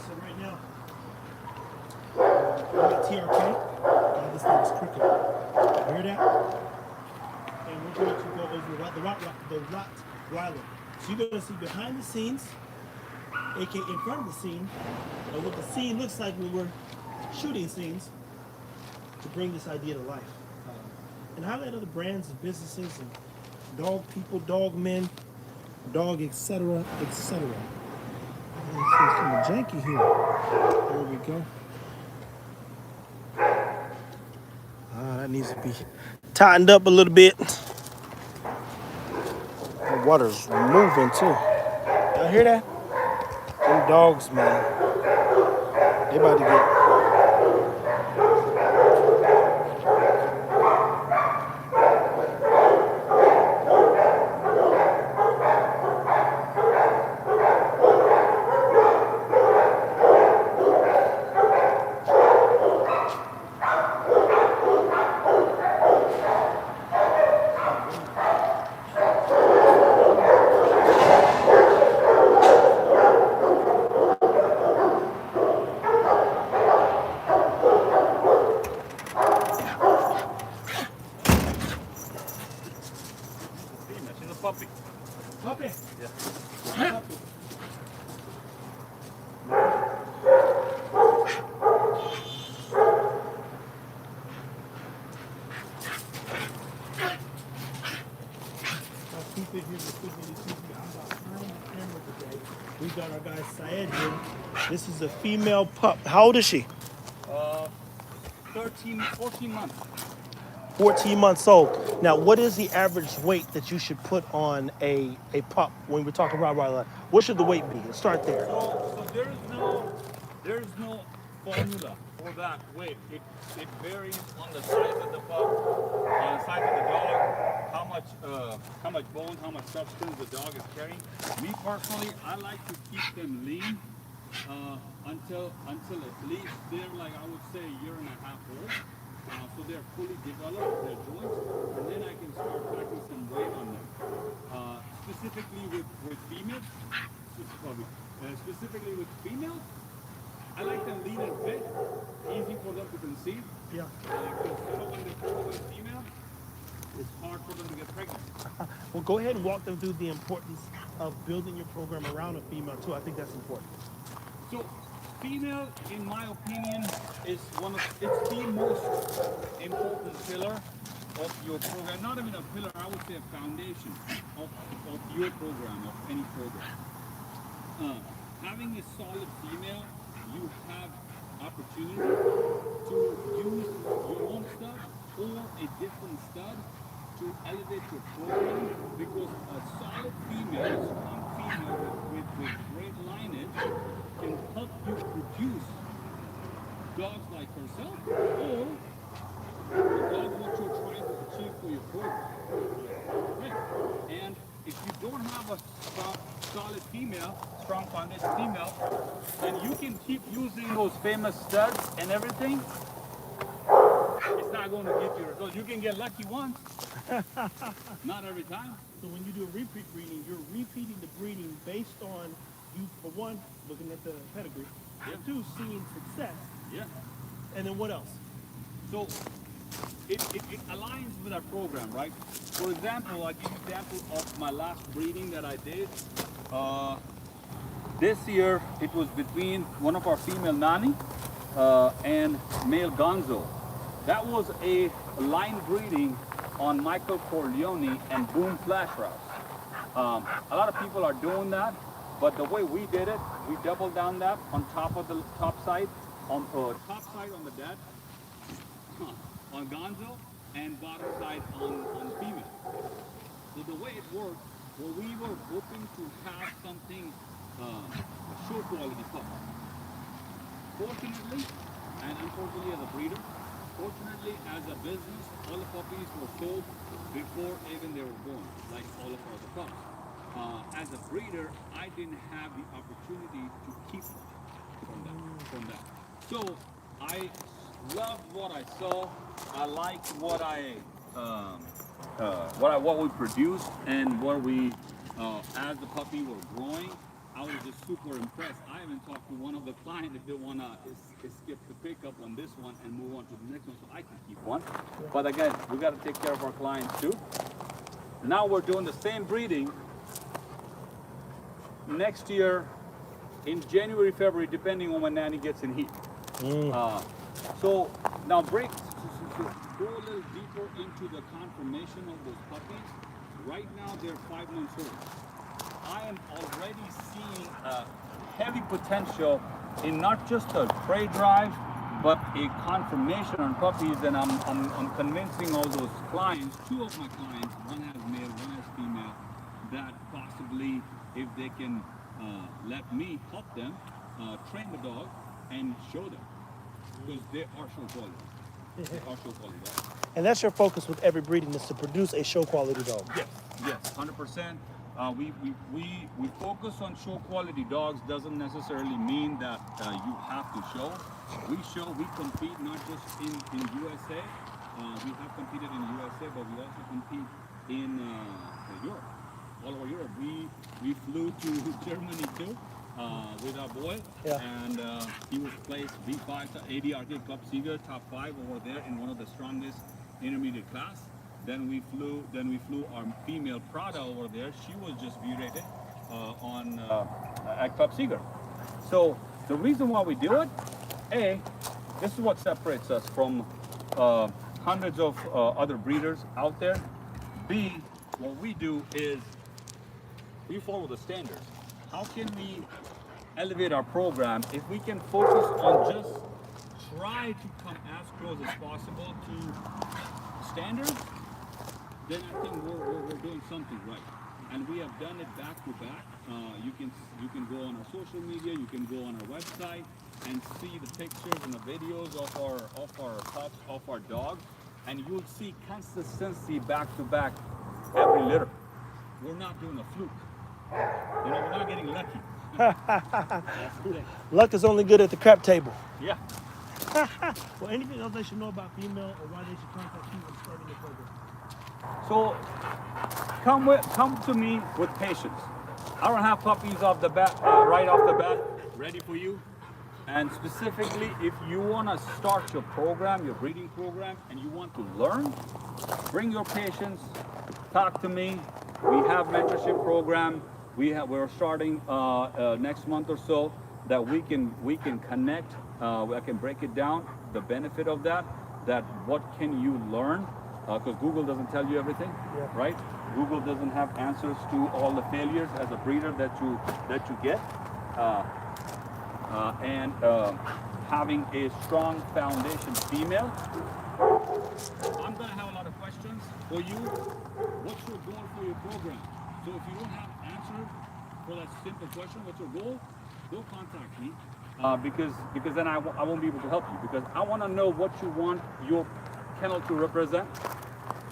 so right now, I'm at TRK. This thing is crooked. You hear that? And we're going to go over the Rottweiler. So you're going to see behind the scenes, aka in front of the scene, and what the scene looks like when we're shooting scenes to bring this idea to life. And highlight other brands and businesses and dog people, dog men, dog, etc., etc. It's kind of janky here. There we go. That needs to be tightened up a little bit. The water's moving too. Y'all hear that? Them dogs, man. They about to get. She's a puppy. Puppy. Yeah. Puppy. We got our guy Syed here. This is a female pup. How old is she? 14 months. 14 months old. Now, what is the average weight that you should put on a pup when we're talking Rottweiler? What should the weight be? Let's start there. So there's no formula for that weight. It varies on the size of the pup, on the size of the dog, how much bone, how much substance the dog is carrying. Me personally, I like to keep them lean until at least they're like, I would say, a year and a half old. So they're fully developed, their joints, and then I can start packing some weight on them. Specifically with females, I like them lean and fit, easy for them to conceive. Yeah. Because when they grow with a female, it's hard for them to get pregnant. Well, go ahead and walk them through the importance of building your program around a female too. I think that's important. So, female, in my opinion, is it's the most important pillar of your program. Not even a pillar, I would say a foundation of your program, of any program. Having a solid female, you have opportunity to use your own stud or a different stud to elevate your program, because a solid female, strong female with great lineage can help you produce dogs like herself or the dogs what you're trying to achieve for your program. Right? And if you don't have a solid female, strong foundation female, then you can keep using those famous studs and everything. It's not going to give you results. You can get lucky once, not every time. So when you do a repeat breeding, you're repeating the breeding based on you, for one, looking at the pedigree, Yeah. and two, seeing success, Yeah. and then what else? So it aligns with our program, right? For example, I'll give you an example of my last breeding that I did. This year, it was between one of our female Nani and male Gonzo. That was a line breeding on Michael Corleone and Boom Flash Rouse. A lot of people are doing that, but the way we did it, we doubled down that on top of the top side on the dad, on Gonzo, and bottom side on female. So the way it worked, well, we were hoping to have something show quality pup. Fortunately, and unfortunately as a breeder, fortunately as a business, all the puppies were sold before even they were born, like all of our other pups. As a breeder, I didn't have the opportunity to keep from that. So I loved what I saw. I liked what what we produced and what we, as the puppy were growing. I was just super impressed. I even talked to one of the clients if they want to skip the pickup on this one and move on to the next one so I can keep one. But again, we got to take care of our clients too. Now we're doing the same breeding next year in January, February, depending on when Nanny gets in heat. So now go a little deeper into the conformation of those puppies. Right now they're 5 months old. I am already seeing a heavy potential in not just a trade drive, but a confirmation on puppies. And I'm convincing all those clients, 2 of my clients, one has male, one has female, that possibly if they can let me help them train the dog and show them, because they are show quality. They are show quality dogs. And that's your focus with every breeding, is to produce a show quality dog. Yes, 100%. We focus on show quality dogs. Doesn't necessarily mean that you have to show. We compete not just in USA. We have competed in USA, but we also compete in Europe, all over Europe. We flew to Germany too with our boy, and he was placed B5 ADRK Club Sieger, top 5 over there in one of the strongest intermediate class. Then we flew our female Prada over there. She was just B-rated at Club Sieger. So the reason why we do it, A, this is what separates us from hundreds of other breeders out there. B, what we do is we follow the standards. How can we elevate our program if we can focus on just try to come as close as possible to standards? Then I think we're doing something right, and we have done it back to back. You can go on our social media, you can go on our website and see the pictures and the videos of our pups, of our dogs, and you'll see consistency back to back every litter. We're not doing a fluke. You know, we're not getting lucky. That's the thing. Luck is only good at the crap table. Yeah. Well, anything else they should know about female or why they should contact you when starting the program? So come to me with patience. I don't have puppies off the bat, right off the bat, ready for you. And specifically, if you want to start your program, your breeding program, and you want to learn, bring your patience, talk to me. We have mentorship program. We're starting next month or so that we can connect. I can break it down, the benefit of that what can you learn, because Google doesn't tell you everything, right? Google doesn't have answers to all the failures as a breeder that you get, and having a strong foundation female. I'm gonna have a lot of questions for you. What's your goal for your program? So if you don't have answers for that simple question, what's your goal? Go contact me. Because then I won't be able to help you, because I want to know what you want your kennel to represent.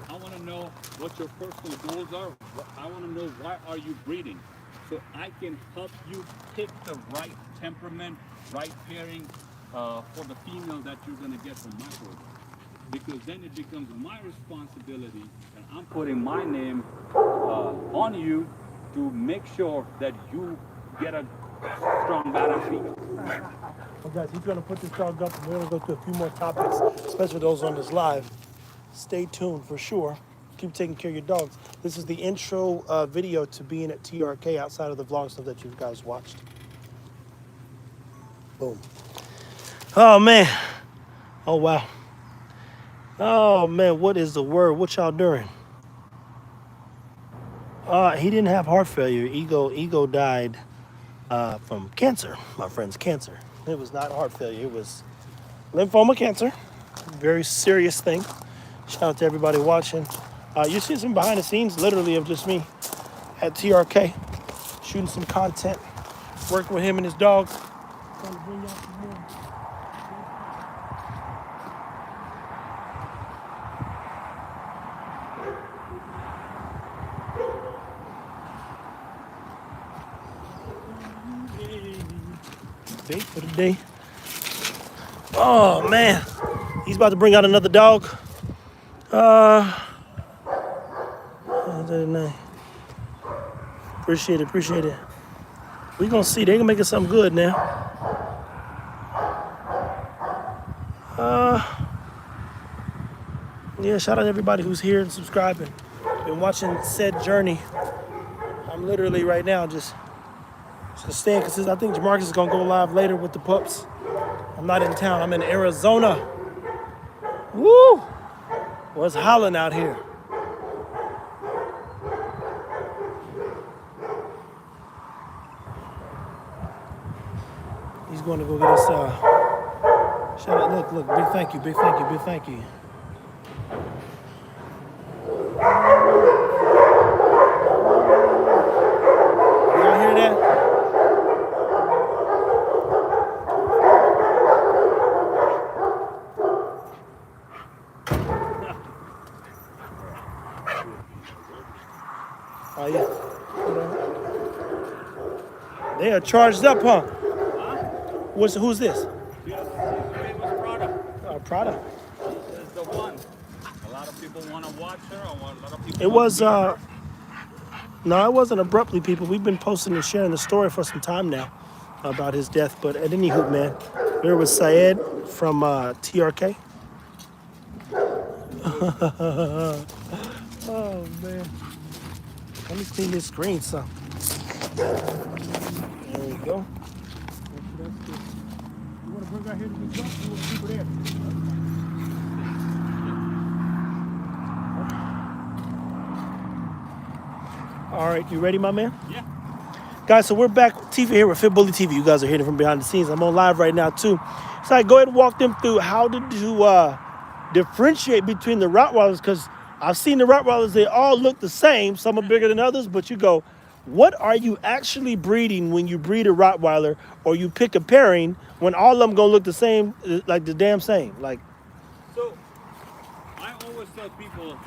I want to know what your personal goals are. I want to know why are you breeding, so I can help you pick the right temperament, right pairing for the female that you're going to get from my program. Because then it becomes my responsibility, and I'm putting my name on you to make sure that you get a strong badass female. Well, guys, he's going to put this dog up, and we're going to go through a few more topics, especially those on this live. Stay tuned for sure. Keep taking care of your dogs. This is the intro video to being at TRK outside of the vlog stuff that you guys watched. Boom. Oh, man. Oh, wow. Oh, man, what is the word? What y'all doing? He didn't have heart failure. Ego died from cancer, my friend's cancer. It was not heart failure. It was lymphoma cancer. Very serious thing. Shout out to everybody watching. You see some behind the scenes, literally, of just me at TRK, shooting some content, working with him and his dog. Trying to bring y'all some more. Bait for the day. Oh man, he's about to bring out another dog. Appreciate it. We gonna see. They gonna make it something good now. Yeah, shout out to everybody who's here and subscribing. Been watching said journey. I'm literally right now just staying consistent. I think Jamarcus is gonna go live later with the pups. I'm not in town. I'm in Arizona. Woo! Well, it's howling out here. He's going to go get us. Shout out! Look! Big thank you! Big thank you! Big thank you! Y'all hear that? Oh yeah. They are charged up, huh? Who's this? Yes, famous Prada. Prada. This is the one. A lot of people want to watch her. A lot of people. It was no, it wasn't abruptly, people. We've been posting and sharing the story for some time now about his death. But at any hoot, man, there was Syed from TRK. Oh man, let me clean this screen, son. There we go. You want to bring right here to the truck? You want to keep it there? All right, you ready, my man? Yeah. Guys, so we're back TV here with Fit Bully TV. You guys are hearing from behind the scenes. I'm on live right now too. So I go ahead and walk them through how did you differentiate between the Rottweilers, because I've seen the Rottweilers, they all look the same. Some are bigger than others, but you go, what are you actually breeding when you breed a Rottweiler or you pick a pairing when all of them gonna look the same, like the damn same? Like, So, I always tell people,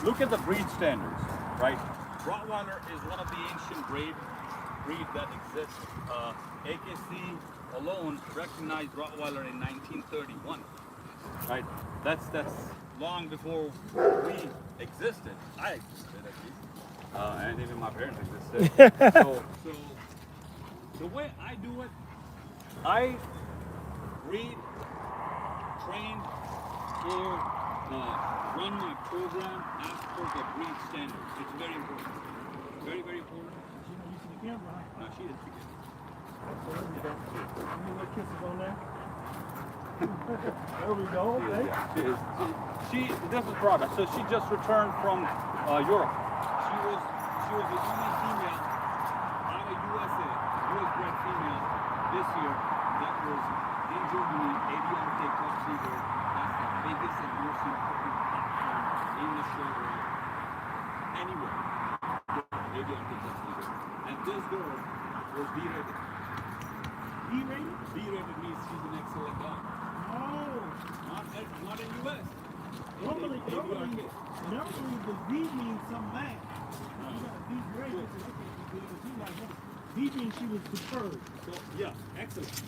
look at the breed standards, right? Rottweiler is one of the ancient breed that exists. AKC alone recognized Rottweiler in 1931, right? That's long before we existed. I existed at least, and even my parents existed. so the way I do it, I breed, train, or run my program as per the breed standards. It's very important. Very, very important. you see the camera, huh? No, she is. So there we go. Let me put kisses on there. There we go. Okay. This is Prada. So she just returned from Europe. She was the only female out of USA, US bred female this year that was in Germany, ADRK Club Seeger. That's the biggest and most important platform in the show right anywhere. ADRK Club Seeger. And this girl was B-rated. B-rated? B-rated means she's an excellent dog. Oh. Not in US. Normally the B means some bad. You got a B grade. B means she was superb. So yeah, excellent.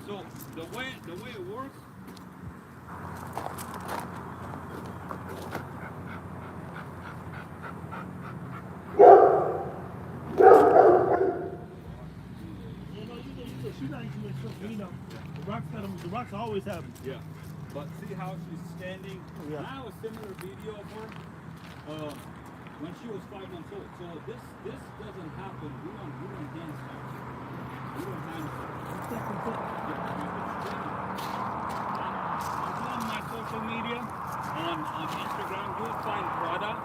So the way it works. She's not even you know, the rocks always have them. Yeah. But see how she's standing? Yeah. And I have a similar video of her when she was 5 months old. So this doesn't happen. We don't hand start. We don't hand start. On my social media, on Instagram, you'll find Prada.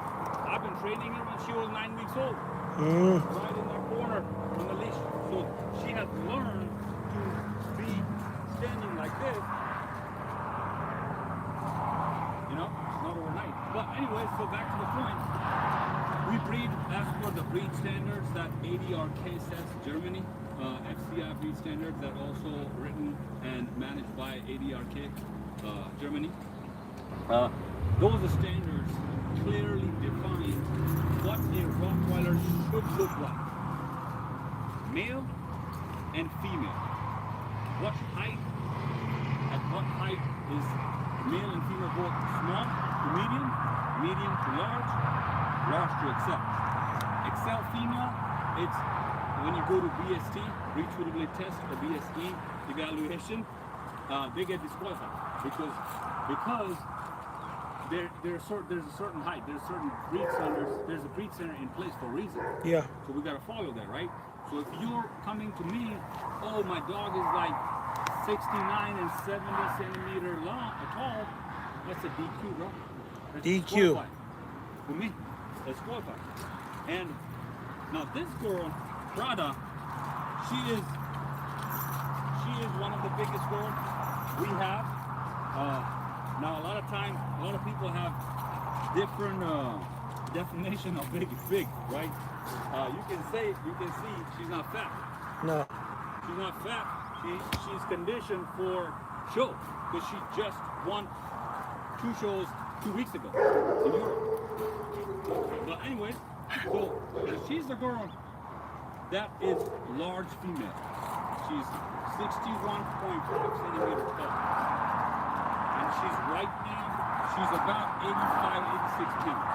I've been training her when she was 9 weeks old. Right in that corner on the leash. So she has learned to be standing like this. You know, not overnight. But anyway, so back to the point. We breed as per the breed standards that ADRK says, Germany, FCI breed standards that also written and managed by ADRK, Germany. Those are standards clearly define what a Rottweiler should look like. Male and female. What height, at what height is male and female both small to medium, medium to large, large to excel. Excel female, it's when you go to BST, breed suitability test or BSE evaluation, they get disqualified because there's a certain height, there's certain breed centers, there's a breed center in place for a reason. Yeah. So we gotta follow that, right? So if you're coming to me, oh, my dog is like 69 and 70 centimeter long, tall, that's a DQ, bro. That's DQ. disqualified. For me, that's qualified. And now this girl, Prada, she is one of the biggest girls we have. Now a lot of times, a lot of people have different definition of big is big, right? You can see she's not fat. No. She's not fat. She's conditioned for show because she just won 2 shows 2 weeks ago in Europe. But anyway, so she's the girl that is large female. She's 61.5 centimeters tall. And she's right now, she's about 85, 86 pounds.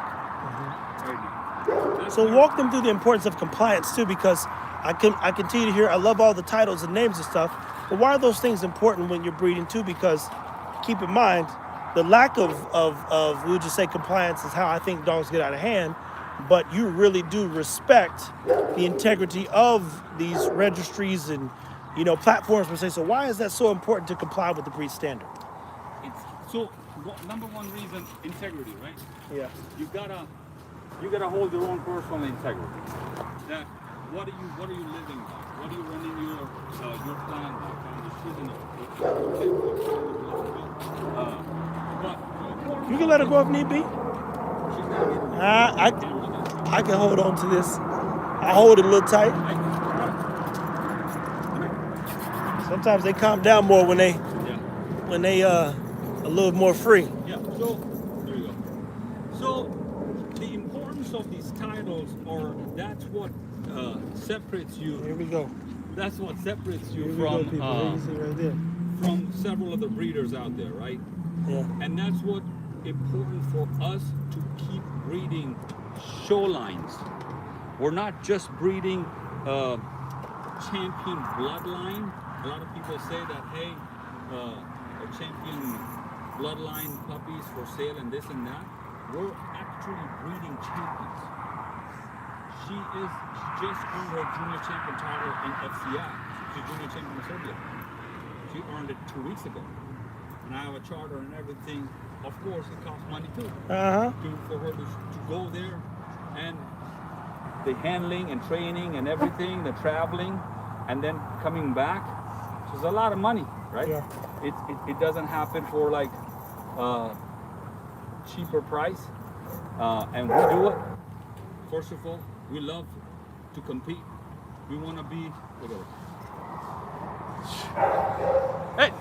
Right now. That's So her- walk them through the importance of compliance too, because I continue to hear, I love all the titles and names and stuff, but why are those things important when you're breeding too? Because keep in mind, the lack of we would just say compliance is how I think dogs get out of hand, but you really do respect the integrity of these registries and, you know, platforms per se. So why is that so important to comply with the breed standard? Number one reason, integrity, right? Yeah. You gotta hold your own personal integrity. That what are you living by? What are you running your plan by? On the street but You can let her go if need be. she's gonna get I can hold on to this. I hold it a little tight. Sometimes they calm down more when they a little more free. Yeah, so there you go. So the importance of these titles, or that's what separates Here you. we go. That's what separates Here you we go, from people. There you see right there. from several other breeders out there, right? Yeah. And that's what important for us to keep breeding show lines. We're not just breeding champion bloodline. A lot of people say that, hey, a champion bloodline puppies for sale and this and that. We're actually breeding champions. She just earned her junior champion title in FCI. She's junior champion in Serbia. She earned it 2 weeks ago. And I have a charter and everything. Of course, it costs money too. For her to go there, and the handling and training and everything, the traveling, and then coming back. So it's a lot of money, right? Yeah. It doesn't happen for like cheaper price, and we do it. First of all, we love to compete. We want to be whatever. Hey.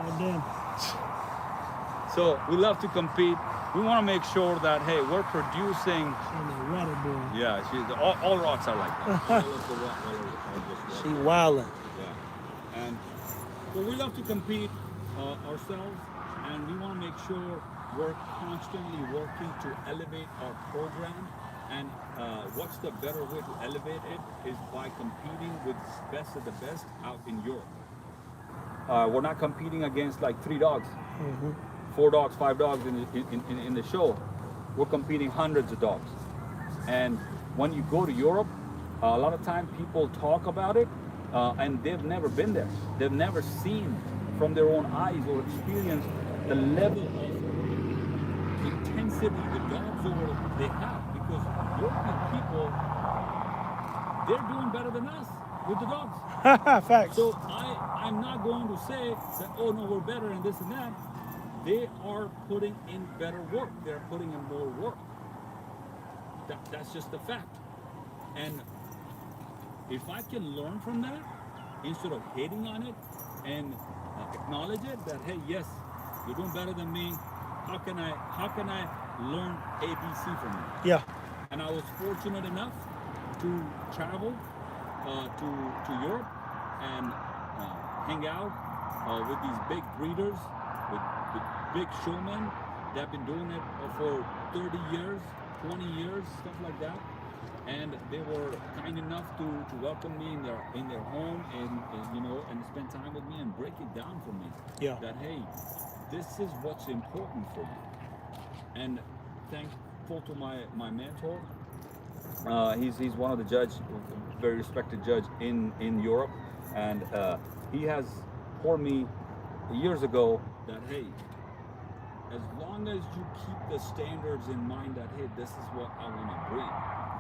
Oh, damn. So we love to compete. We want to make sure that, hey, we're producing. On the water boy. Yeah, all rocks are like that. All of the rock are just She rock. wildin'. Yeah. And so we love to compete ourselves, and we want to make sure we're constantly working to elevate our program. And what's the better way to elevate it is by competing with the best of the best out in Europe. We're not competing against like 3 dogs. 4 dogs, 5 dogs in the show. We're competing hundreds of dogs. And when you go to Europe, a lot of time people talk about it, and they've never been there. They've never seen from their own eyes or experienced the level of intensity the dogs over they have. Because European people, they're doing better than us with the dogs. Facts. So I'm not going to say that, oh no, we're better and this and that. They are putting in better work. They're putting in more work. That's just a fact. And if I can learn from that, instead of hating on it, and acknowledge it, that hey, yes, you're doing better than me. How can I learn ABC from you? Yeah. And I was fortunate enough to travel to Europe and hang out with these big breeders, with big showmen that have been doing it for 30 years, 20 years, stuff like that. and they were kind enough to welcome me in their home and you know and spend time with me and break it down for me. Yeah. That hey, this is what's important for you. And thankful to my mentor. He's one of the judge, very respected judge in Europe, and he has told me years ago that hey, as long as you keep the standards in mind that hey, this is what I want to breed,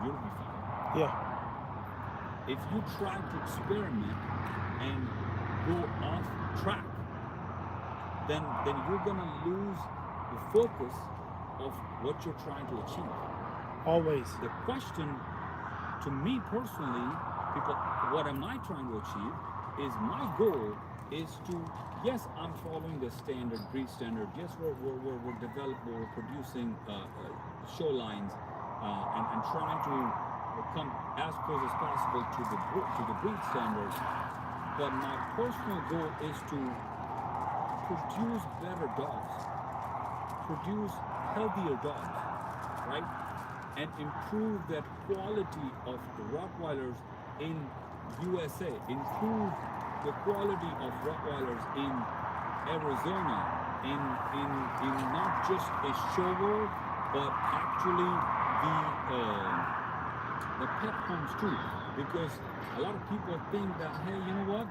you'll be fine. Yeah. If you try to experiment and go off track, then you're gonna lose the focus of what you're trying to achieve. Always. The question to me personally, people, what am I trying to achieve? Is my goal is to, yes, I'm following the standard, breed standard. Yes, we're developing, we're producing show lines and trying to come as close as possible to the breed standards. But my personal goal is to produce better dogs, produce healthier dogs, right? And improve that quality of the Rottweilers in USA, improve the quality of Rottweilers in Arizona, in not just a show world, but actually the pet homes too. Because a lot of people think that, hey, you know what?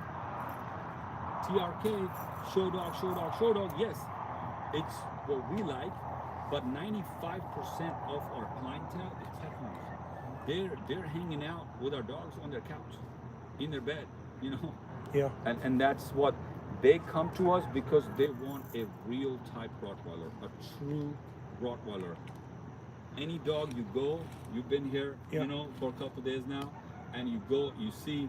TRK, show dog, yes, it's what we like, but 95% of our clientele is pet homes. They're hanging out with our dogs on their couch, in their bed, you know. Yeah. And that's what they come to us because they want a real type Rottweiler, a true Rottweiler. Any dog you go, you've been here, Yeah. you know, for a couple of days now, and you go, you see,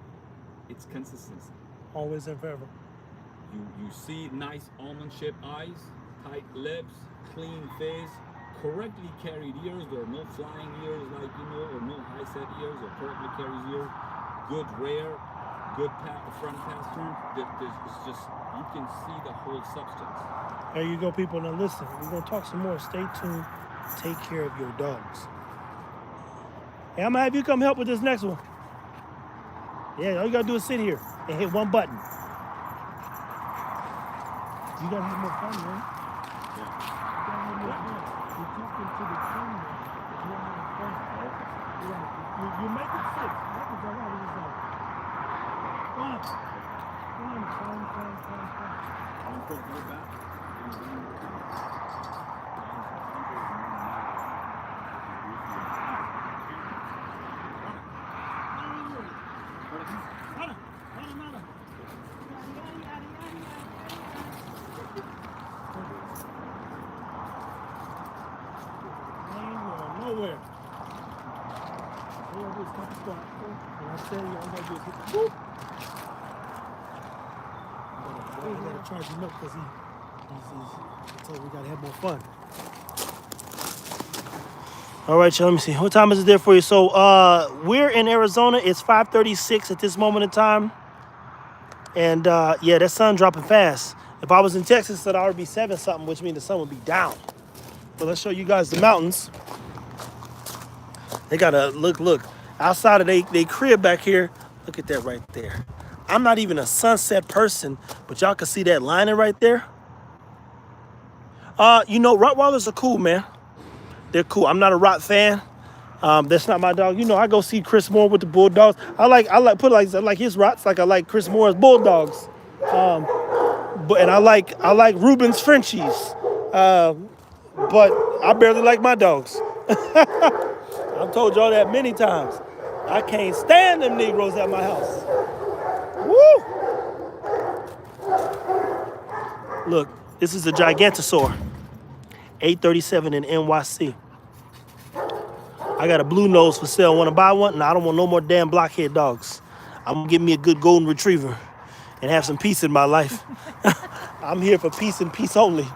it's consistency. Always and forever. You see nice almond-shaped eyes, tight lips, clean face, correctly carried ears. There are no flying ears, like you know, or no high-set ears, or correctly carried ears. Good rear, good front pastern. It's just you can see the whole substance. There you go, people. Now listen, we're gonna talk some more. Stay tuned. Take care of your dogs. Hey, I'm gonna have you come help with this next one. Yeah, all you gotta do is sit here and hit one button. You gotta have more fun, man. Yeah. You gotta have more fun. You're talking to the camera. You don't have fun. You make it 6. That was all right. It was like, fun. I'm going to go back. Nowhere. All I do is come to start. And I tell you, all I gotta do is hit the whoop. I gotta charge him up because I told we gotta have more fun. All right, y'all, let me see. What time is it there for you? So we're in Arizona. It's 5:36 at this moment in time. And yeah, that sun dropping fast. If I was in Texas, it'd already be 7 something, which means the sun would be down. But let's show you guys the mountains. They got a look outside of they crib back here. Look at that right there. I'm not even a sunset person, but y'all can see that lining right there. You know, Rottweilers are cool, man. They're cool. I'm not a Rott fan. That's not my dog. You know, I go see Chris Moore with the Bulldogs. I like put it like his Rotts, like I like Chris Moore's Bulldogs. And I like Ruben's Frenchies. But I barely like my dogs. I've told y'all that many times. I can't stand them Negroes at my house. Woo! Look, this is a Gigantosaur. 837 in NYC. I got a blue nose for sale. Want to buy one? No, I don't want no more damn blockhead dogs. I'm going to give me a good golden retriever and have some peace in my life. I'm here for peace and peace only.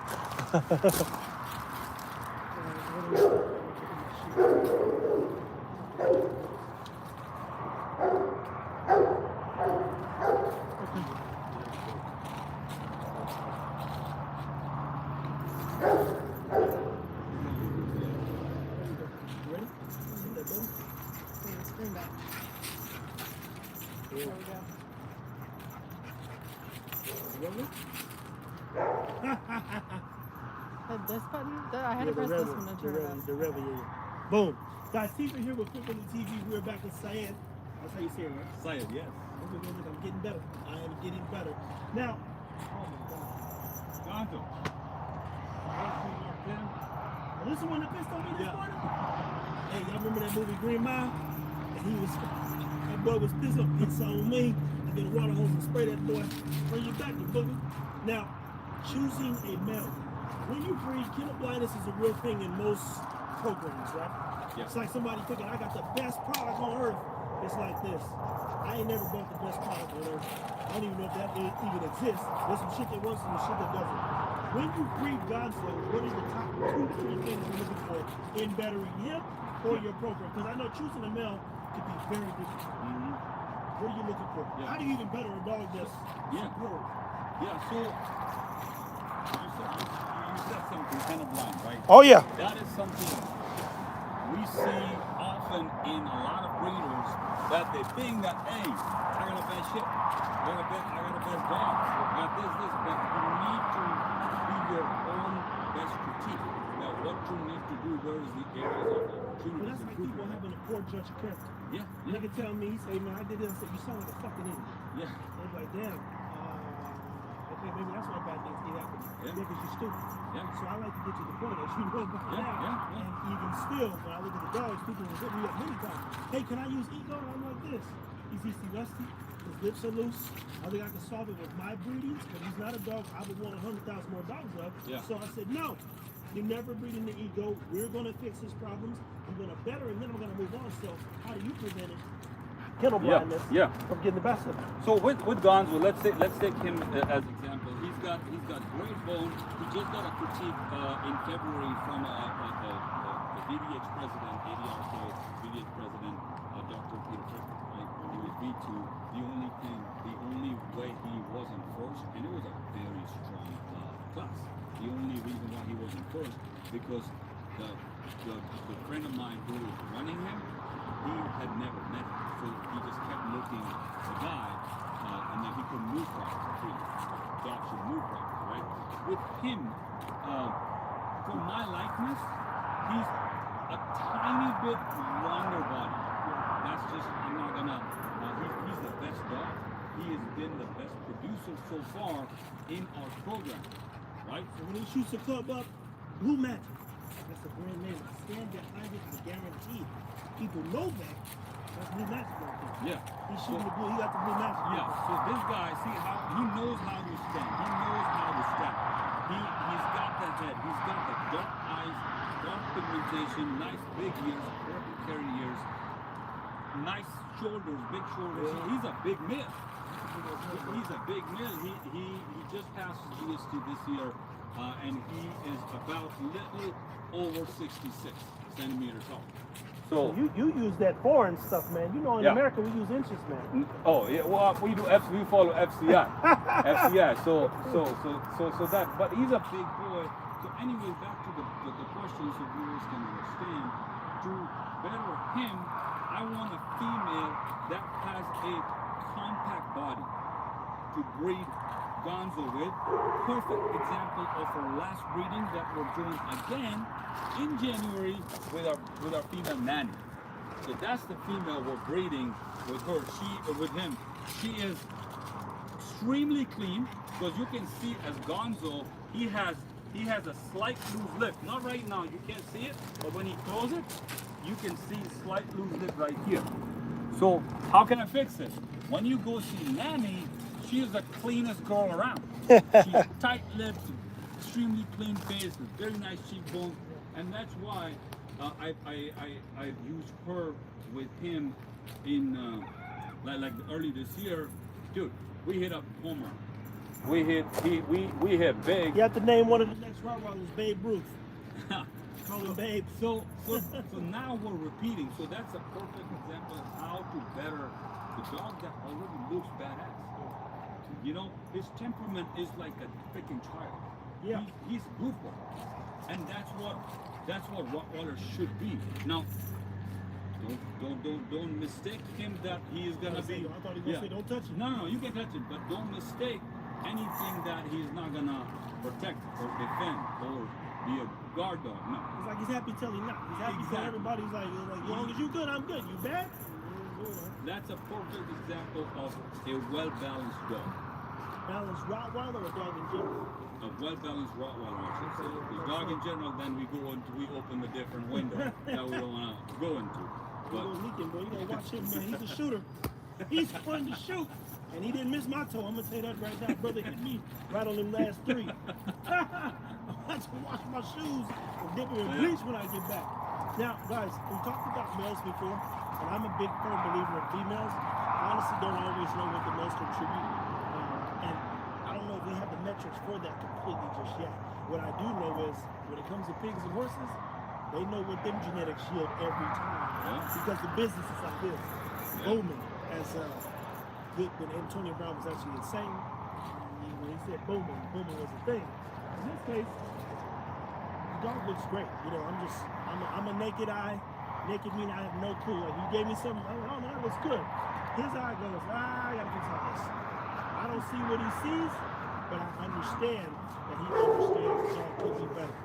Yeah. There we go. Really? This button? I had Yeah, to press this red one to turn it up. The red one, yeah. Boom. Guys, Stephen here with Quick on the TV. We're back with Syed. That's how you say it, right? Sayed, yes. Look, I'm getting better. I am getting better. Now, oh my God. Gonzo. Well, this is the one that pissed on me this Yeah. morning? Hey, y'all remember that movie Green Mile? And that boy was pissed off. It's on me. I get a water hose and spray that boy. Bring you back, you booger. Now, choosing a male. When you breed, kennel blindness is a real thing in most programs, right? Yeah. It's like somebody thinking, I got the best product on earth. It's like this. I ain't never bought the best product on earth. I don't even know if that even exists. There's some shit that works and some shit that doesn't. When you breed Gonzo, what are the top 2-3 things you're looking for in bettering him or your program? Because I know choosing a male can be very difficult. Mm-hmm. What are you looking for? Yeah. How do you even better a dog that's Yeah. superb? Yeah, so you said something kind of blind, right? Oh, yeah. That is something we see often in a lot of breeders that they think that, hey, I got a bad shit. I got a bad dog. I got this, but you need to be your own best critique. Now, what you need to do, where is the areas of But opportunity that's to like improve? people having a poor judge of character. Yeah, Nigga tell me, he say, man, I did this. I said, you sound like a fucking idiot. yeah, I'm like, damn. Okay, maybe that's why bad things keep happening. Yeah. Because you're stupid. yeah. So I like to get to the point, as you know by Yeah, now. yeah. And even still, when I look at the dogs, people will hit me up many times. Hey, can I use Ego? And I'm like this. He's easy rusty. His lips are loose. I think I can solve it with my breedings, but he's not a dog I would want 100,000 more dogs of. Yeah. So I said, no. You're never breeding the Ego. We're going to fix his problems. I'm going to better, and then I'm going to move on. So how do you prevent it? Kennel blindness Yeah. from getting the best of him. So with Gonzo, let's take him as example. He's got great bone. He just got a critique in February from the VDH president, ADRK VDH president, Dr. Peter Frick. Right? He was V2. The only way he wasn't first, and it was a very strong class. The only reason why he wasn't first because the friend of mine who was running him, he had never met him. So he just kept looking the guy, and then he could move properly. Dog should move properly, right? With him, for my likeness, he's a tiny bit longer body. That's just, I'm not gonna, he's the best dog. He has been the best producer so far in our program, right? So when he shoots a club up, Blue Magic. That's a brand name. I stand behind it. I guarantee it. People know that. That's Blue Magic right there. Yeah. He's shooting the blue. He got the Blue Magic. Yeah, so this guy, see how he knows how to stand. He knows how to stand. He's got the head. He's got the dark eyes, dark pigmentation, nice big ears, purple carry ears, nice shoulders, big shoulders. Yeah. He's a big male. He's a big male. He just passed GST this year, and he is about little over 66 centimeters tall. So You use that foreign stuff, man. You know, in Yeah. America we use inches, man. Oh yeah, well we do we follow FCI, FCI. So that. But he's a big boy. So anyway, back to the question, so viewers can understand. To better him, I want a female that has a compact body to breed Gonzo with. Perfect example of our last breeding that we're doing again in January with our female nanny. So that's the female we're breeding with her. With him. She is extremely clean because you can see as Gonzo, he has a slight loose lip. Not right now, you can't see it, but when he throws it, you can see slight loose lip right here. So how can I fix it? When you go see Nanny, she is the cleanest girl around. She's tight lips, extremely clean face, with very nice cheekbones, and that's why I've used her with him in like early this year. Dude, we hit up home run. We hit big. You have to name one of the next Rottweilers, Babe Ruth. Call him Babe. So now we're repeating. So that's a perfect example of how to better the dog that already looks badass. You know, his temperament is like a freaking child. Yeah. He's goofball, and that's what Rottweilers should be. Now, Don't mistake him that he is gonna be. I thought he was gonna say don't touch it. No, you can touch it, but don't mistake anything that he is not gonna protect or defend or be a guard dog. No. It's like he's happy till he's not. He's happy till everybody's like, as long as you good, I'm good. You bad? That's a perfect example of a well-balanced dog. Balanced Rottweiler or dog in general? A well-balanced Rottweiler, I should say. Because dog in general, then we open the different window that we don't want to go into. But Boy, you gotta watch him, man. He's a shooter. He's fun to shoot. And he didn't miss my toe. I'm gonna say that right now. Brother hit me right on them last 3. I have to wash my shoes and dip them in bleach when I get back. Now, guys, we talked about males before, and I'm a big firm believer in females. I honestly don't always know what the males contribute. And I don't know if we have the metrics for that completely just yet. What I do know is when it comes to pigs and horses, they know what them genetics yield every time. Yeah. Because the business is like this. Booming. As when Antonio Brown was actually insane, when he said booming was a thing. In this case, the dog looks great. You know, I'm a naked eye. Naked meaning I have no clue. Like he gave me something, oh no, that looks good. His eye goes, I gotta fix all this. I don't see what he sees, but I understand that he understands the dog could be better.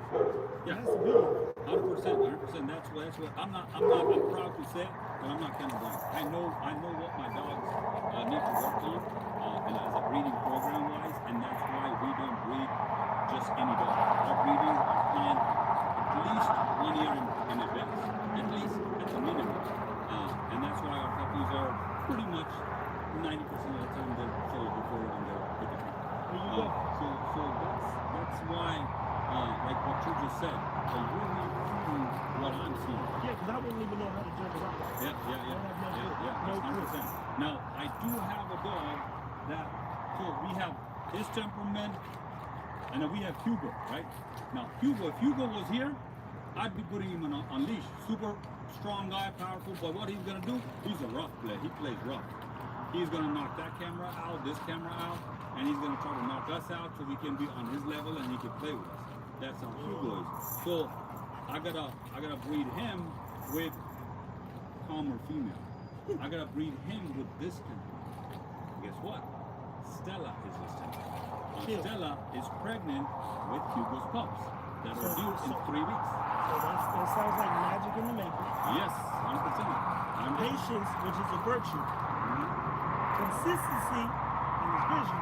Yeah. That's a good one. 100%. That's what I'm proud to say, but I'm not kind of blind. I know what my dogs need to work on, and as a breeding program wise, and that's why we don't breed just any dog. Our breeding are planned at least 1 year in advance, at least at the minimum, and that's why our puppies are pretty much 90% of the time they're sold before on the with the There you go. So that's why, like what you just said, you're not seeing what I'm seeing. Yeah, because I wouldn't even know how to judge a Rottweiler. Yeah. No That's clue. 100%. Now, I do have a dog that, so we have his temperament, and then we have Hugo, right? Now, if Hugo was here, I'd be putting him on leash. Super strong guy, powerful, but what he's gonna do, he's a rough player. He plays rough. He's gonna knock that camera out, this camera out, and he's gonna try to knock us out so we can be on his level and he can play with us. That's how Hugo is. So I gotta breed him with calmer female. I gotta breed him with this temperament. Guess what? Stella is this temperament. Stella is pregnant with Hugo's pups that are due in 3 weeks. So that sounds like magic in the making. Yes, 100%. Patience, which is a virtue. Consistency in his vision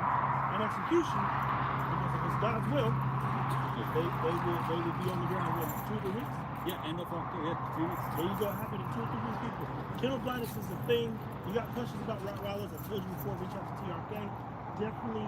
and execution, because if it's God's will, they will be on the ground in 2 to 3 weeks. Yeah, end of October, 3 weeks. There you go, happen in 2 or 3 weeks, people. Kennel blindness is a thing. You got questions about Rottweilers, I told you before, reach out to TRK. Definitely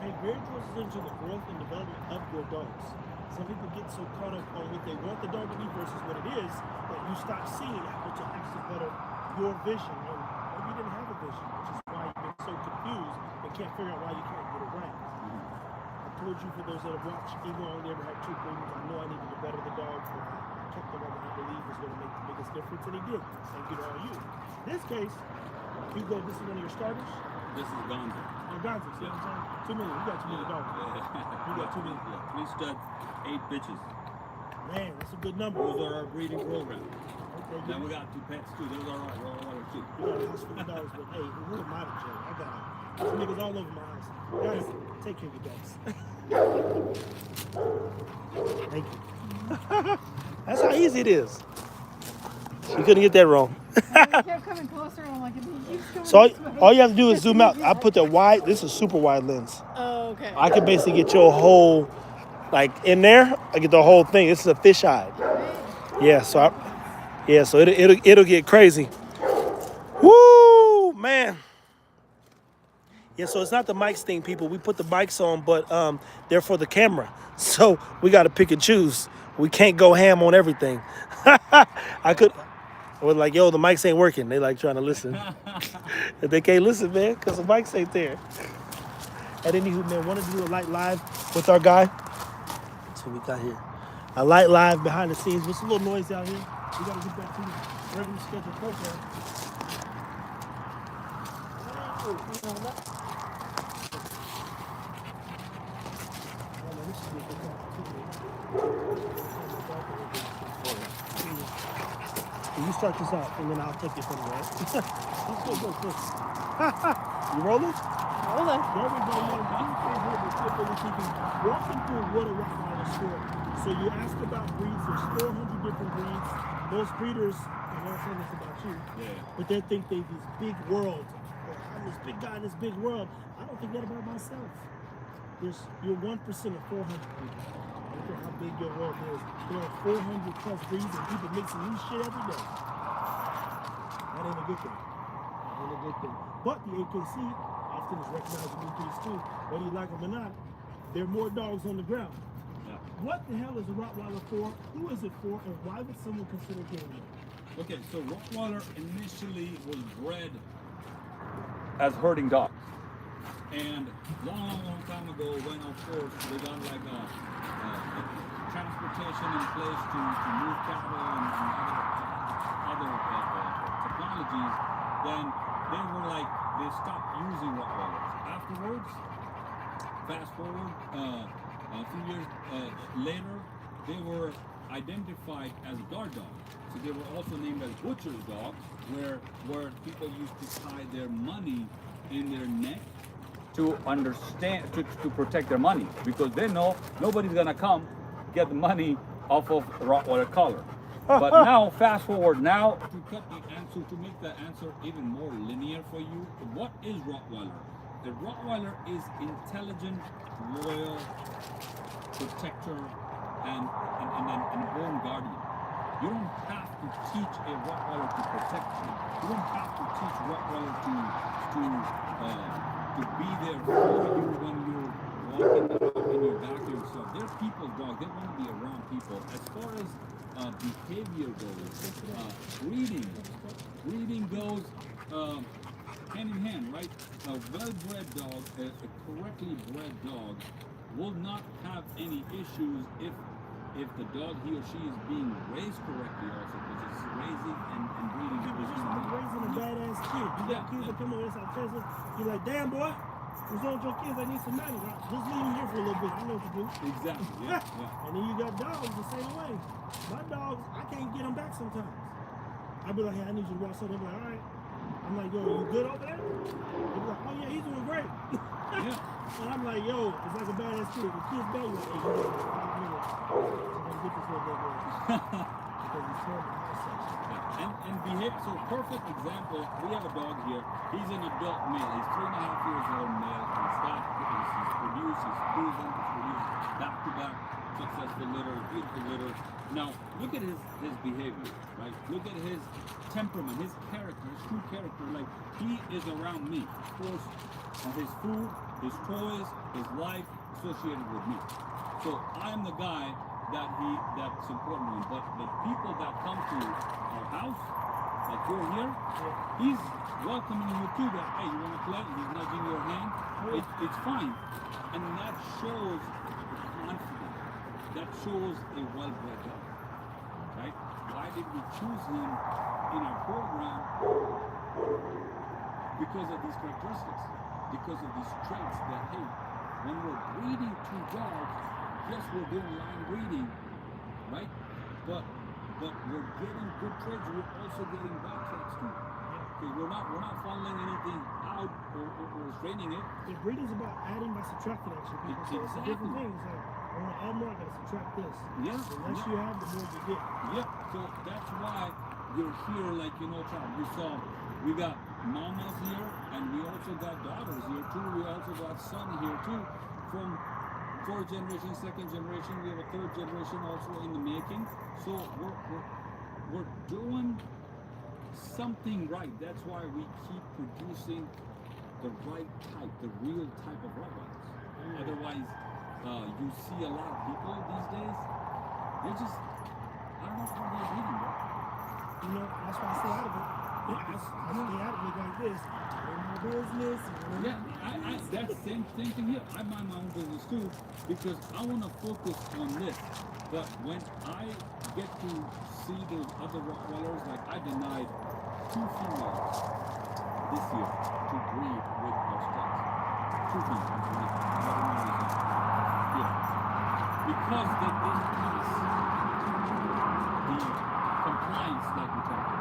pay very close attention to the growth and development of your dogs. Some people get so caught up on what they want the dog to be versus what it is that you stop seeing apple to actually better your vision. And maybe you didn't have a vision, which is why you've been so confused and can't figure out why you can't get it right. I told you, for those that have watched Eagle, I only ever had 2 breedings. I know I needed to better the dog, but I kept the one that I believe was going to make the biggest difference, and he did. Thank you to all you. In this case, Hugo, this is one of your starters. This is Gonzo. Oh, Gonzo, see what I'm saying? Too many. You got too many dogs. You got too many. Yeah, 3 studs, 8 bitches. Man, that's a good number. Those are our breeding program. Okay, Then we got 2 pets too. Those are our Rottweilers too. we got a house full of dogs, but hey, who am I to judge? I got some niggas all over my house. Guys, take care of your dogs. Thank you. That's how easy it is. You couldn't get that wrong. He kept coming closer, and I'm like, if he keeps coming So this way, all you have to do is zoom out. I put the wide. This is super wide lens. Oh, okay. I can basically get your whole, like in there. I get the whole thing. This is a fisheye. Yeah. So so it'll get crazy. Woo, man. Yeah. So it's not the mics thing, people. We put the mics on, but they're for the camera. So we got to pick and choose. We can't go ham on everything. I was like, yo, the mics ain't working. They like trying to listen. If they can't listen, man, because the mics ain't there. And anywho, man, wanted to do a light live with our guy. That's what we got here. A light live behind the scenes. What's a little noise out here? We got to get back to the regular scheduled program. So you start this out, and then I'll take it from there. Let's go first. You rolling? Hold on. There we go, man. Walking through what a Rottweiler store. So you asked about breeds. There's 400 different breeds. Most breeders, and I'm saying this about you, but they think they this big world. Or I'm this big guy in this big world. I don't think that about myself. You're 1% of 400 people. Look at how big your world is. There are 400 plus breeds and people mixing new shit every day. That ain't a good thing. That ain't a good thing. But the AKC often is recognizing new breeds too. Whether you like them or not, there are more dogs on the ground. Yeah. What the hell is a Rottweiler for? Who is it for? And why would someone consider getting it? Okay, so Rottweiler initially was bred as herding dogs. And long time ago, when of course they got like a transportation in place to move cattle and other technologies, then they stopped using Rottweilers. Afterwards, fast forward a few years later, they were identified as guard dogs. So they were also named as butcher's dogs, where people used to tie their money in their neck to to protect their money, because they know nobody's gonna come get the money off of Rottweiler collar. But now, fast forward now, to cut the answer, to make the answer even more linear for you, what is Rottweiler? The Rottweiler is intelligent, loyal, protector, and born guardian. You don't have to teach a Rottweiler to protect you. You don't have to teach Rottweiler to be there for you when you're walking around in your backyard stuff. They're people's dogs. They want to be around people. As far as behavior goes, breeding goes hand in hand, right? A well-bred dog, a correctly bred dog, will not have any issues if the dog, he or she, is being raised correctly also, because it's raising and breeding. People just like raising a badass kid. You got kids that come over inside Tesla, you're like, damn boy, what's wrong with your kids? I need some money. Like, just leave them here for a little bit. I know what to do. Exactly, yeah. And then you got dogs the same way. My dogs, I can't get them back sometimes. I'll be like, hey, I need you to watch something. They'll be like, all right. I'm like, yo, you good over there? They'll be like, oh yeah, he's doing great. Yeah. And I'm like, yo, it's like a badass kid. The kid's bad, you're like, hey, you got 5 minutes. So I'm gonna get this little bit going. Because he's terrible. And behave. So perfect example. We have a dog here. He's an adult male. He's 3.5 years old male. He's produced. He's proven to produce back-to-back successful litter, beautiful litter. Now look at his behavior, right? Look at his temperament, his character, his true character. Like, he is around me. Of course, his food, his toys, his life associated with me. So I'm the guy that's important to him. But the people that come to our house, like you're here, he's welcoming you too. That, hey, you want to play? He's nudging your hand. It's fine, and that shows confidence. That shows a well-bred dog, right? Why did we choose him in our program? Because of these characteristics, because of these traits that, hey, when we're breeding two dogs, yes, we're doing line breeding, right? But we're getting good traits. We're also getting bad traits too. Okay, we're not funneling anything out or restraining it. The breeding is about adding by subtracting, actually. People. So it's a different thing. It's like, I want to add more, I got to subtract this. Yeah. The less you have, the more you get. Yeah. So that's why you're here, like, Charles, we saw, we got mamas here, and we also got daughters here too. We also got son here too. From 4th generation, 2nd generation, we have a 3rd generation also in the making. So we're doing something right. That's why we keep producing the right type, the real type of Rottweilers. Otherwise, you see a lot of people these days, they just, I don't know how they're breeding, bro. That's why I stay out of it. I stay out of it like this. In my business. Yeah, that's same thing here. I mind my own business too, because I want to focus on this. But when I get to see those other Rottweilers, like I denied 2 females this year to breed with our studs. 2 females. Because they didn't pass the compliance like we talked about.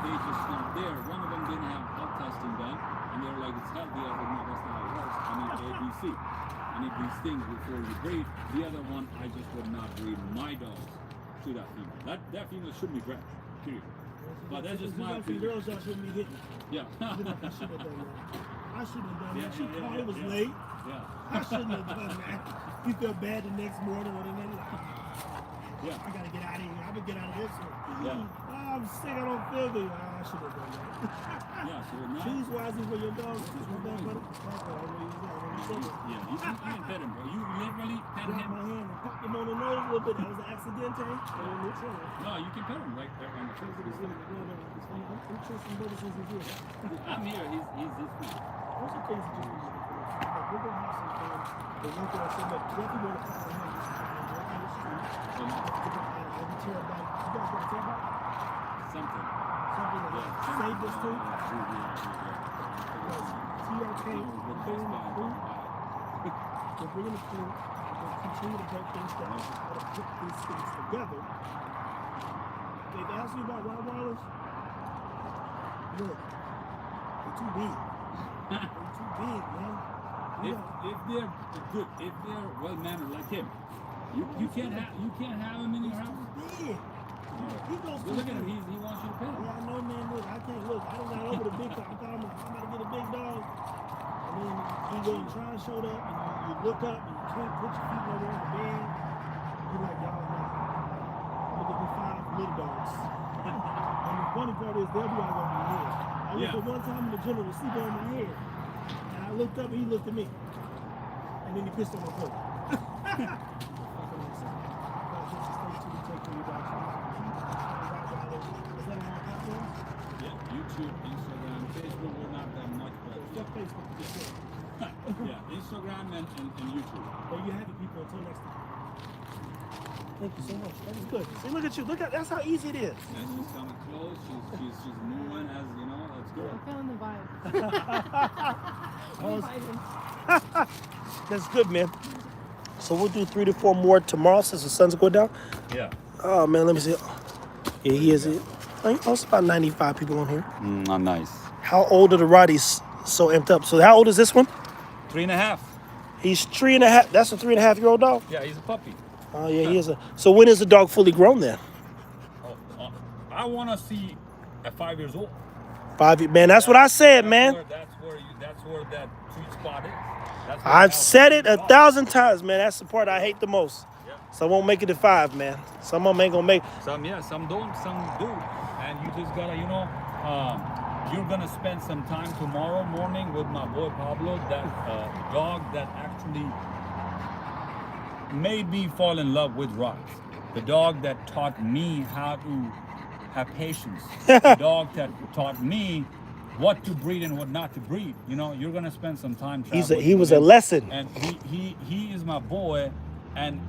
they just not there. One of them didn't have health testing done, and they were like, it's healthy. I was like, no, that's not how it works. I need ABC. I need these things before you breed. The other one, I just would not breed my dogs to that female. That female shouldn't be bred, period. But that's just my like some opinion. girls that shouldn't be hitting. Yeah. I should have done that. I shouldn't have done Yeah, that. She yeah, called, yeah, it was yeah. late. Yeah. I shouldn't have done that. You feel bad the next morning when they're like, Yeah. I gotta get out of here. I'm gonna get out of this one. Yeah. Oh, I'm sick. I don't feel good. Oh, I should have done that. Yeah, so now, Choose wisely for your dog. Choose my dog, buddy. That's all I really got. yeah, you can pet him, bro. You literally pet Grabbed him. my hand and popped him on the nose a little bit. That was an accident. No, you can pet him right there on the face. I'm trusting brother since he's here. I'm here. He's this one. What's the crazy just we're gonna have some fun. They look at us so much. Definitely want to follow him. So, We tear about. You guys want to tear about? something. Something like that. Save this too. TRK, we're bringing the food. We're bringing the food. We're continue to break things down. How to put these things together. They've asked you about Rottweilers. Look, they're too big. They're too big, man. If they're good, if they're well mannered like him, you can't have him in your house. Big. He goes Well, look at him. He wants you to pet him. Yeah, I know, man. Look, I can't look. I don't got over the big dog. I thought I'm about to get a big dog. And then he go and try and show up, and you look up, and you can't put your feet over on the bed. You're like, y'all, look at me 5 little dogs. And the funny part is, they'll be all over my head. I looked at one time in the gym and was sleeping on my head. And I looked up, and he looked at me. And then he pissed on my foot. Yeah, YouTube, Instagram, Facebook, we're not that much, but yeah, Instagram and YouTube. There you have it, people. Until next time. Thank you so much. That was good. See, look at you. Look at that's how easy it is. And she's coming close. She's moving as you know. That's good. I'm feeling the vibe. Oh, I'm vibing. that's good, man. So we'll do 3 to 4 more tomorrow since the sun's going down. Yeah. Oh man, let me see. Yeah, he is it. It's about 95 people on here. Not nice. How old are the Rotties? So amped up. So how old is this one? 3.5. He's 3.5. That's a 3.5-year-old dog. Yeah, he's a puppy. Oh yeah, he is a. So when is the dog fully grown then? I want to see at 5 years old. 5 years. Man, that's what I said, man. That's where that sweet spot is. That's where I've the said it alpha 1,000 times, man. That's the part I hate the most. Yeah. Some won't make it to 5, man. Some of them ain't gonna make. Some don't, some do. And you just gotta, you're gonna spend some time tomorrow morning with my boy Pablo, that dog that actually made me fall in love with rocks. The dog that taught me how to have patience. The dog that taught me what to breed and what not to breed. You're gonna spend some time. He traveling was with a him. lesson. And he is my boy, and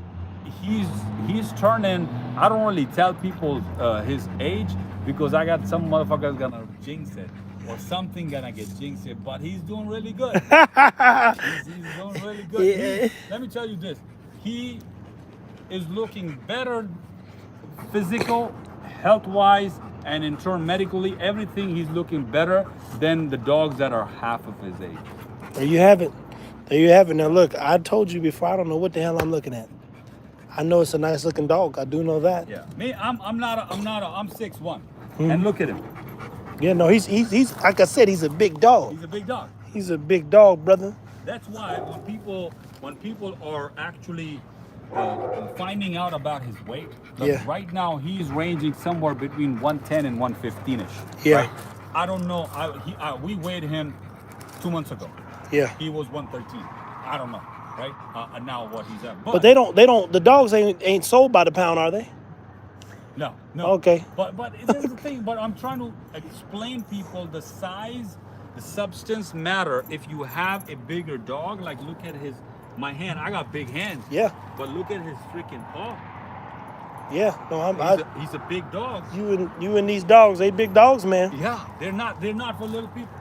he's turning. I don't really tell people his age because I got some motherfuckers gonna jinx it or something gonna get jinxed it. But he's doing really good. he's doing really good. Yeah. Let me tell you this: he is looking better, physical, health-wise, and in turn medically. Everything he's looking better than the dogs that are half of his age. There you have it. There you have it. Now look, I told you before. I don't know what the hell I'm looking at. I know it's a nice looking dog. I do know that. Yeah, me, I'm 6'1", and look at him. Yeah, no, he's like I said, he's a big dog. He's a big dog. He's a big dog, brother. That's why when people are actually finding out about his weight, look, Yeah. right now he's ranging somewhere between 110 and 115ish. Yeah. Right? I don't know. We weighed him 2 months ago. Yeah. He was 113. I don't know, right? Now what he's at. But they don't. The dogs ain't sold by the pound, are they? No. Okay. But this is the thing. But I'm trying to explain people the size, the substance matter. If you have a bigger dog, like look at my hand. I got big hands. Yeah. But look at his freaking paw. Yeah. No, He's a big dog. you and these dogs, they big dogs, man. Yeah. They're not for little people.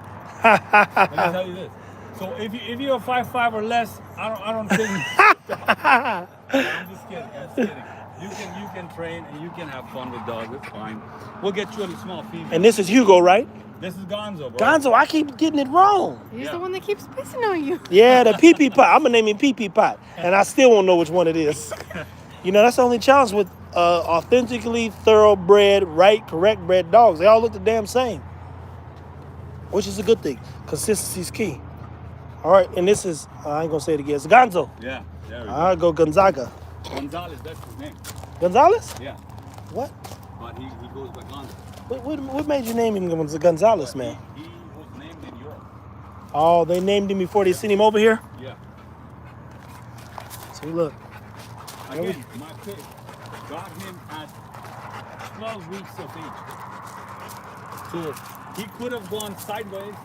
Let me tell you this. So if you're 5'5" or less, I don't think. I'm just kidding. You can train and you can have fun with dogs. It's fine. We'll get you a small female. And this is Hugo, right? This is Gonzo, bro. Gonzo, I keep getting it wrong. He's Yeah. the one that keeps pissing on you. Yeah, the pee-pee pot. I'm gonna name him pee-pee pot, and I still won't know which one it is. You know, that's the only challenge with authentically thoroughbred, correct bred dogs. They all look the damn same, which is a good thing. Consistency is key. All right, and this is, I ain't gonna say it again. It's Gonzo. Yeah, there we go. I go Gonzaga. Gonzalez, that's his name. Gonzalez? Yeah, What? but he goes by Gonzo. What made you name him Gonzalez, man? He was named in Europe. Oh, they named him before they sent him over here? Yeah. See, look. Again, my pig got him at 12 weeks of age. So he could have gone sideways,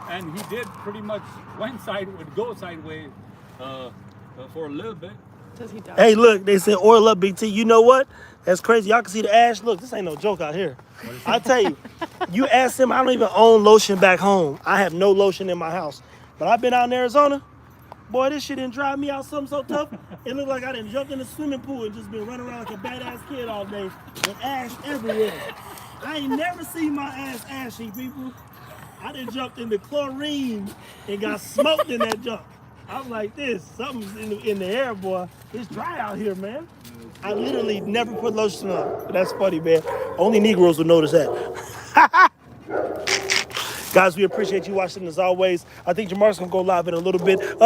and he did pretty much go sideways for a little bit. Does he die? Hey, look, they said oil up, BT. You know what? That's crazy. Y'all can see the ash. Look, this ain't no joke out here. I tell you, you ask them, I don't even own lotion back home. I have no lotion in my house. But I've been out in Arizona. Boy, this shit didn't drive me out something so tough. It looked like I done jumped in the swimming pool and just been running around like a badass kid all day with ash everywhere. I ain't never seen my ass ashy, people. I done jumped in the chlorine and got smoked in that junk. I'm like this, something's in the air, boy. It's dry out here, man. I literally never put lotion on. That's funny, man. Only Negroes would notice that. Guys, we appreciate you watching as always. I think Jamar's gonna go live in a little bit.